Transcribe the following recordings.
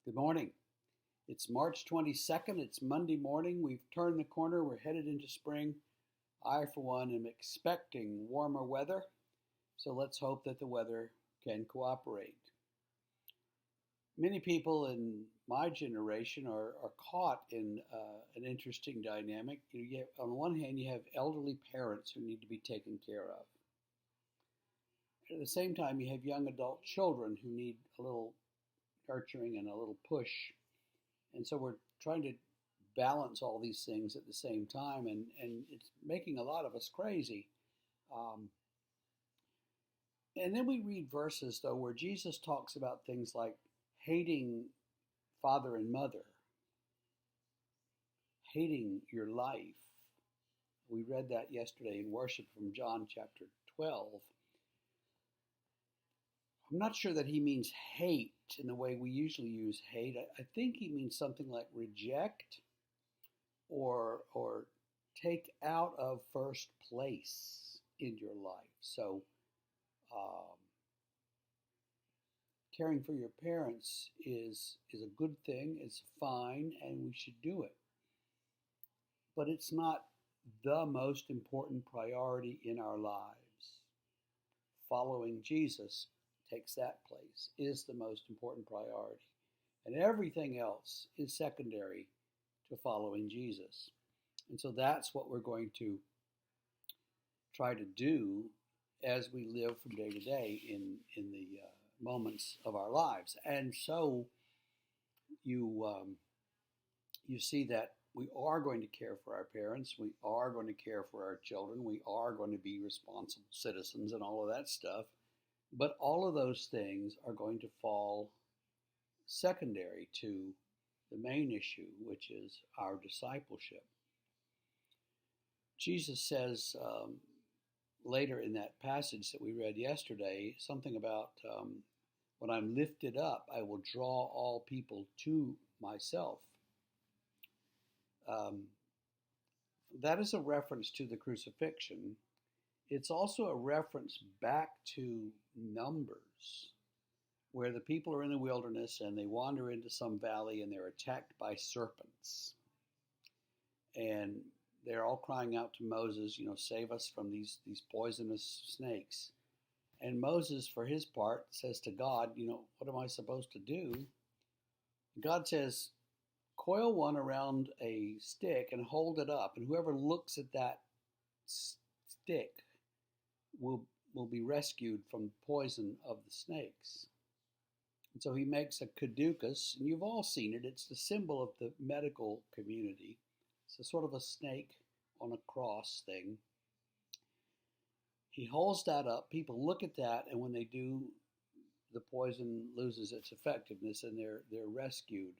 Good morning. It's March 22nd. It's Monday morning. We've turned the corner. We're headed into spring. I, for one, am expecting warmer weather, so let's hope that the weather can cooperate. Many people in my generation are caught in an interesting dynamic. On one hand, you have elderly parents who need to be taken care of. At the same time, you have young adult children who need a little nurturing and a little push. And so we're trying to balance all these things at the same time, and it's making a lot of us crazy. Um, and then we read verses, though, where Jesus talks about things like hating father and mother, hating your life. We read that yesterday in worship from John chapter 12. I'm not sure that he means hate in the way we usually use hate. I think he means something like reject or take out of first place in your life. So um, caring for your parents is a good thing. It's fine, and we should do it. But it's not the most important priority in our lives. Following Jesus takes that place, is the most important priority. And everything else is secondary to following Jesus. And so that's what we're going to try to do as we live from day to day in the moments of our lives. And so you see that we are going to care for our parents, we are going to care for our children, we are going to be responsible citizens and all of that stuff. But all of those things are going to fall secondary to the main issue, which is our discipleship. Jesus says later in that passage that we read yesterday something about when I'm lifted up, I will draw all people to myself. That is a reference to the crucifixion. It's also a reference back to Numbers, where the people are in the wilderness and they wander into some valley and they're attacked by serpents. And they're all crying out to Moses, save us from these poisonous snakes. And Moses, for his part, says to God, what am I supposed to do? God says, coil one around a stick and hold it up, and whoever looks at that stick will be rescued from the poison of the snakes. And so he makes a caduceus, and you've all seen it. It's the symbol of the medical community. It's a sort of a snake on a cross thing. He holds that up. People look at that, and when they do, the poison loses its effectiveness, and they're rescued,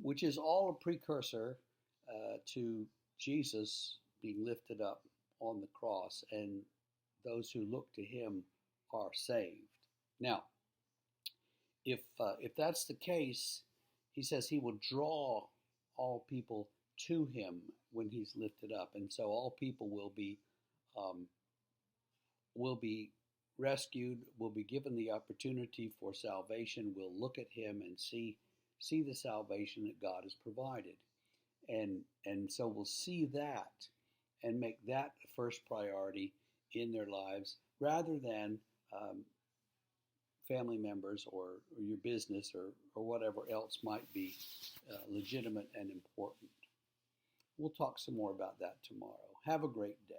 which is all a precursor to Jesus being lifted up on the cross, and those who look to him are saved. Now, if that's the case, he says he will draw all people to him when he's lifted up, and so all people will be rescued, will be given the opportunity for salvation, will look at him and see the salvation that God has provided, and so we'll see that and make that the first priority in their lives, rather than family members or your business or whatever else might be legitimate and important. We'll talk some more about that tomorrow. Have a great day.